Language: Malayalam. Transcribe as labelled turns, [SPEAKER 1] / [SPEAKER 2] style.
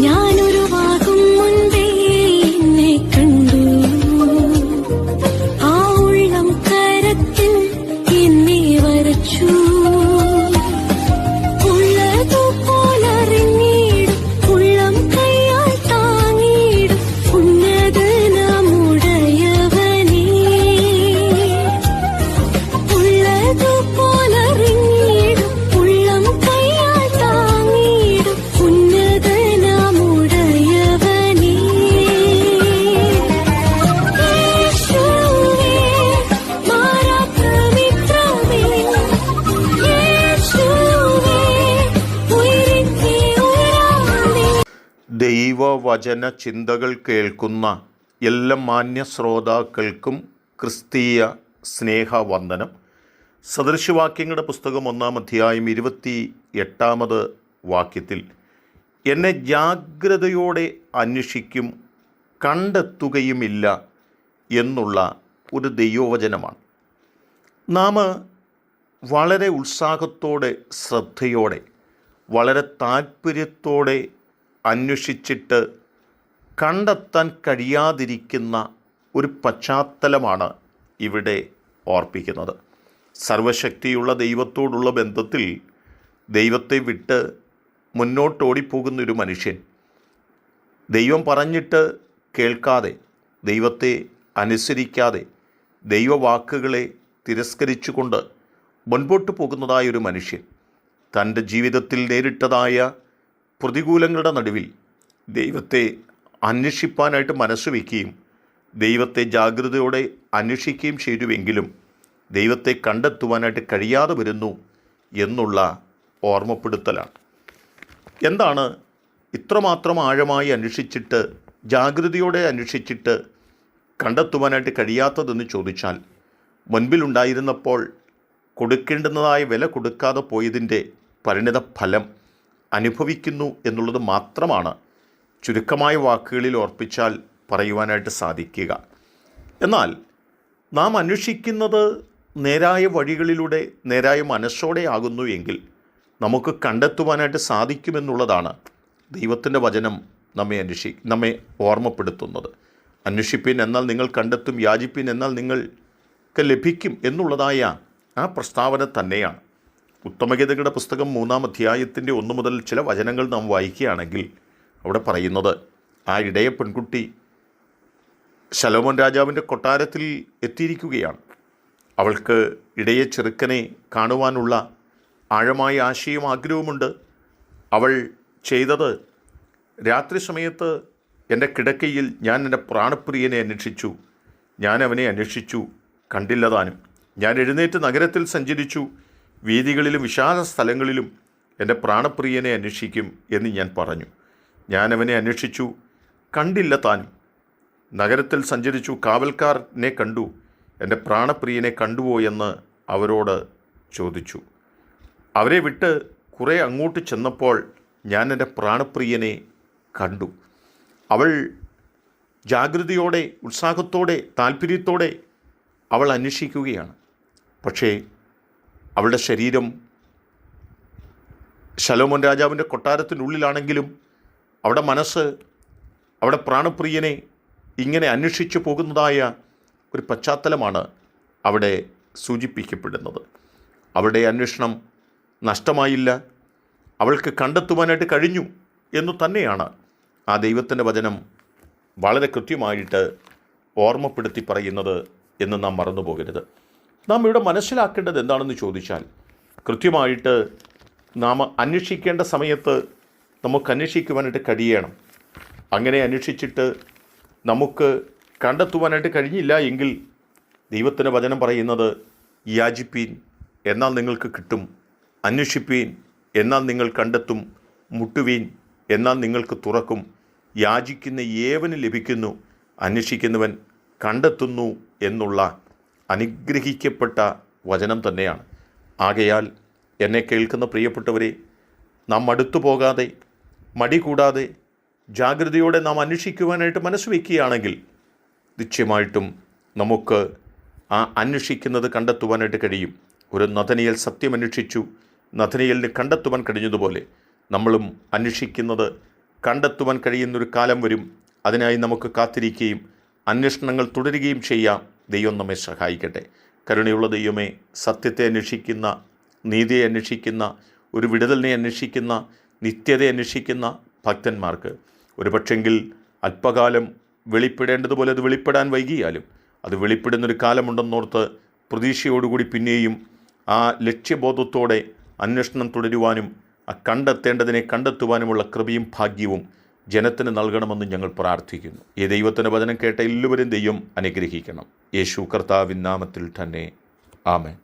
[SPEAKER 1] ഞാനൊരുവാകും മുൻപേ എന്നെ കണ്ടു, ആ ഉള്ളം കരത്തിൽ എന്നെ വരച്ചു. ഉള്ളതുപോലറിഞ്ഞിടും, ഉള്ളം കൈയാൽ താങ്ങിടും ഉന്നതനാമുടയവനേ. ഉള്ളതുപോലറിഞ്ഞിടും, ഉള്ളം കൈയാൽ താങ്ങിടും ഉന്നതനാമുടയവനേ. യേശുവേ മാറാത്തമിത്രമേ, യേശുവേ ഉയരത്തെ ഉയരാതെ.
[SPEAKER 2] ദൈവവചന ചിന്തകൾ കേൾക്കുന്ന എല്ലാ മാന്യ ശ്രോതാക്കൾക്കും ക്രിസ്തീയ സ്നേഹവന്ദനം. സദൃശവാക്യങ്ങളുടെ പുസ്തകം 1-ാം അധ്യായം 28-ാമത് വാക്യത്തിൽ എന്നെ ജാഗ്രതയോടെ അന്വേഷിക്കും, കണ്ടെത്തുകയുമില്ല എന്നുള്ള ഒരു ദൈവവചനമാണ്. നാം വളരെ ഉത്സാഹത്തോടെ, ശ്രദ്ധയോടെ, വളരെ താല്പര്യത്തോടെ അന്വേഷിച്ചിട്ട് കണ്ടെത്താൻ കഴിയാതിരിക്കുന്ന ഒരു പശ്ചാത്തലമാണ് ഇവിടെ ഓർപ്പിക്കുന്നത്. സർവശക്തിയുള്ള ദൈവത്തോടുള്ള ബന്ധത്തിൽ ദൈവത്തെ വിട്ട് മുന്നോട്ടോടിപ്പോകുന്നൊരു മനുഷ്യൻ, ദൈവം പറഞ്ഞിട്ട് കേൾക്കാതെ, ദൈവത്തെ അനുസരിക്കാതെ, ദൈവവാക്കുകളെ തിരസ്കരിച്ചുകൊണ്ട് മുൻപോട്ട് പോകുന്നതായൊരു മനുഷ്യൻ തൻ്റെ ജീവിതത്തിൽ നേരിട്ടതായ പ്രതികൂലങ്ങളുടെ നടുവിൽ ദൈവത്തെ അന്വേഷിപ്പാനായിട്ട് മനസ്സ് വയ്ക്കുകയും ദൈവത്തെ ജാഗ്രതയോടെ അന്വേഷിക്കുകയും ചെയ്തുവെങ്കിലും ദൈവത്തെ കണ്ടെത്തുവാനായിട്ട് കഴിയാതെ വരുന്നു എന്നുള്ള ഓർമ്മപ്പെടുത്തലാണ്. എന്താണ് ഇത്രമാത്രം ആഴമായി അന്വേഷിച്ചിട്ട്, ജാഗ്രതയോടെ അന്വേഷിച്ചിട്ട് കണ്ടെത്തുവാനായിട്ട് കഴിയാത്തതെന്ന് ചോദിച്ചാൽ, മുൻപിലുണ്ടായിരുന്നപ്പോൾ കൊടുക്കേണ്ടുന്നതായ വില കൊടുക്കാതെ പോയതിൻ്റെ പരിണിത ഫലം അനുഭവിക്കുന്നു എന്നുള്ളത് മാത്രമാണ് ചുരുക്കമായ വാക്കുകളിൽ ഓർപ്പിച്ചാൽ പറയുവാനായിട്ട് സാധിക്കുക. എന്നാൽ നാം അന്വേഷിക്കുന്നത് നേരായ വഴികളിലൂടെ, നേരായ മനസ്സോടെ ആകുന്നു എങ്കിൽ നമുക്ക് കണ്ടെത്തുവാനായിട്ട് സാധിക്കുമെന്നുള്ളതാണ് ദൈവത്തിൻ്റെ വചനം നമ്മെ ഓർമ്മപ്പെടുത്തുന്നത്. അന്വേഷിപ്പിൻ എന്നാൽ നിങ്ങൾ കണ്ടെത്തും, യാചിപ്പിൻ എന്നാൽ നിങ്ങൾക്ക് ലഭിക്കും എന്നുള്ളതായ ആ പ്രസ്താവന തന്നെയാണ്. ഉത്തമഗീതങ്ങളുടെ പുസ്തകം 3-ാം അധ്യായത്തിൻ്റെ 1 മുതൽ ചില വചനങ്ങൾ നാം വായിക്കുകയാണെങ്കിൽ അവിടെ പറയുന്നത്, ആ ഇടയ പെൺകുട്ടി ശലോമോൻ രാജാവിൻ്റെ കൊട്ടാരത്തിൽ എത്തിയിരിക്കുകയാണ്. അവൾക്ക് ഇടയ ചെറുക്കനെ കാണുവാനുള്ള ആഴമായ ആശയും ആഗ്രഹവുമുണ്ട്. അവൾ ചെയ്തത്, രാത്രി സമയത്ത് എൻ്റെ കിടക്കയിൽ ഞാൻ എൻ്റെ പ്രാണപ്രിയനെ അന്വേഷിച്ചു, ഞാൻ അവനെ അന്വേഷിച്ചു, കണ്ടില്ല താനും. ഞാൻ എഴുന്നേറ്റ് നഗരത്തിൽ സഞ്ചരിച്ചു, വീഥികളിലും വിശാല സ്ഥലങ്ങളിലും എൻ്റെ പ്രാണപ്രിയനെ അന്വേഷിക്കും എന്ന് ഞാൻ പറഞ്ഞു. ഞാൻ അവനെ അന്വേഷിച്ചു, കണ്ടില്ല താനും. നഗരത്തിൽ സഞ്ചരിച്ചു, കാവൽക്കാരനെ കണ്ടു, എൻ്റെ പ്രാണപ്രിയനെ കണ്ടുവോ എന്ന് അവരോട് ചോദിച്ചു. അവരെ വിട്ട് കുറേ അങ്ങോട്ട് ചെന്നപ്പോൾ ഞാൻ എൻ്റെ പ്രാണപ്രിയനെ കണ്ടു. അവൾ ജാഗ്രതയോടെ, ഉത്സാഹത്തോടെ, താല്പര്യത്തോടെ അവൾ അന്വേഷിക്കുകയാണ്. പക്ഷേ അവളുടെ ശരീരം ശലോമോൻ രാജാവിൻ്റെ കൊട്ടാരത്തിനുള്ളിലാണെങ്കിലും അവിടെ മനസ്സ് അവിടെ പ്രാണപ്രിയനെ ഇങ്ങനെ അന്വേഷിച്ചു പോകുന്നതായ ഒരു പശ്ചാത്തലമാണ് അവിടെ സൂചിപ്പിക്കപ്പെടുന്നത്. അവളുടെ അന്വേഷണം നഷ്ടമായില്ല, അവൾക്ക് കണ്ടെത്തുവാനായിട്ട് കഴിഞ്ഞു എന്നു തന്നെയാണ് ആ ദൈവത്തിൻ്റെ വചനം വളരെ കൃത്യമായിട്ട് ഓർമ്മപ്പെടുത്തി പറയുന്നത് എന്ന് നാം മറന്നു പോകരുത്. നാം ഇവിടെ മനസ്സിലാക്കേണ്ടത് എന്താണെന്ന് ചോദിച്ചാൽ, കൃത്യമായിട്ട് നാം അന്വേഷിക്കേണ്ട സമയത്ത് നമുക്ക് അന്വേഷിക്കുവാനായിട്ട് കഴിയണം. അങ്ങനെ അന്വേഷിച്ചിട്ട് നമുക്ക് കണ്ടെത്തുവാനായിട്ട് കഴിഞ്ഞില്ല എങ്കിൽ ദൈവത്തിൻ്റെ വചനം പറയുന്നത്, യാചിപ്പീൻ എന്നാൽ നിങ്ങൾക്ക് കിട്ടും, അന്വേഷിപ്പീൻ എന്നാൽ നിങ്ങൾ കണ്ടെത്തും, മുട്ടുവീൻ എന്നാൽ നിങ്ങൾക്ക് തുറക്കും, യാചിക്കുന്ന ഏവന് ലഭിക്കുന്നു, അന്വേഷിക്കുന്നവൻ കണ്ടെത്തുന്നു എന്നുള്ള അനുഗ്രഹിക്കപ്പെട്ട വചനം തന്നെയാണ്. ആകയാൽ എന്നെ കേൾക്കുന്ന പ്രിയപ്പെട്ടവരെ, നാം മടുത്തു പോകാതെ, മടി കൂടാതെ, ജാഗ്രതയോടെ നാം അന്വേഷിക്കുവാനായിട്ട് മനസ്സ് വയ്ക്കുകയാണെങ്കിൽ നിശ്ചയമായിട്ടും നമുക്ക് ആ അന്വേഷിക്കുന്നത് കണ്ടെത്തുവാനായിട്ട് കഴിയും. ഒരു നഥനയേൽ സത്യം അന്വേഷിച്ചു, നഥനയേലിന് കണ്ടെത്തുവാൻ കഴിഞ്ഞതുപോലെ നമ്മളും അന്വേഷിക്കുന്നത് കണ്ടെത്തുവാൻ കഴിയുന്നൊരു കാലം വരും. അതിനായി നമുക്ക് കാത്തിരിക്കുകയും അന്വേഷണങ്ങൾ തുടരുകയും ചെയ്യാം. ദൈവം നമ്മെ സഹായിക്കട്ടെ. കരുണയുള്ള ദൈവമേ, സത്യത്തെ അന്വേഷിക്കുന്ന, നീതിയെ അന്വേഷിക്കുന്ന, ഒരു വിടുതലിനെ അന്വേഷിക്കുന്ന, നിത്യതയെ അന്വേഷിക്കുന്ന ഭക്തന്മാർക്ക് ഒരു പക്ഷെങ്കിൽ അല്പകാലം വെളിപ്പെടേണ്ടതുപോലെ അത് വെളിപ്പെടാൻ വൈകിയാലും അത് വെളിപ്പെടുന്നൊരു കാലമുണ്ടെന്നോർത്ത് പ്രതീക്ഷയോടുകൂടി പിന്നെയും ആ ലക്ഷ്യബോധത്തോടെ അന്വേഷണം തുടരുവാനും കണ്ടെത്തേണ്ടതിനെ കണ്ടെത്തുവാനുമുള്ള കൃപയും ഭാഗ്യവും ജനത്തിന് നൽകണമെന്ന് ഞങ്ങൾ പ്രാർത്ഥിക്കുന്നു. ഈ ദൈവത്തിൻ്റെ വചനം കേട്ട എല്ലാവരും ദൈവം അനുഗ്രഹിക്കണം. യേശു കർത്താവിൻ നാമത്തിൽ തന്നെ. ആമേൻ.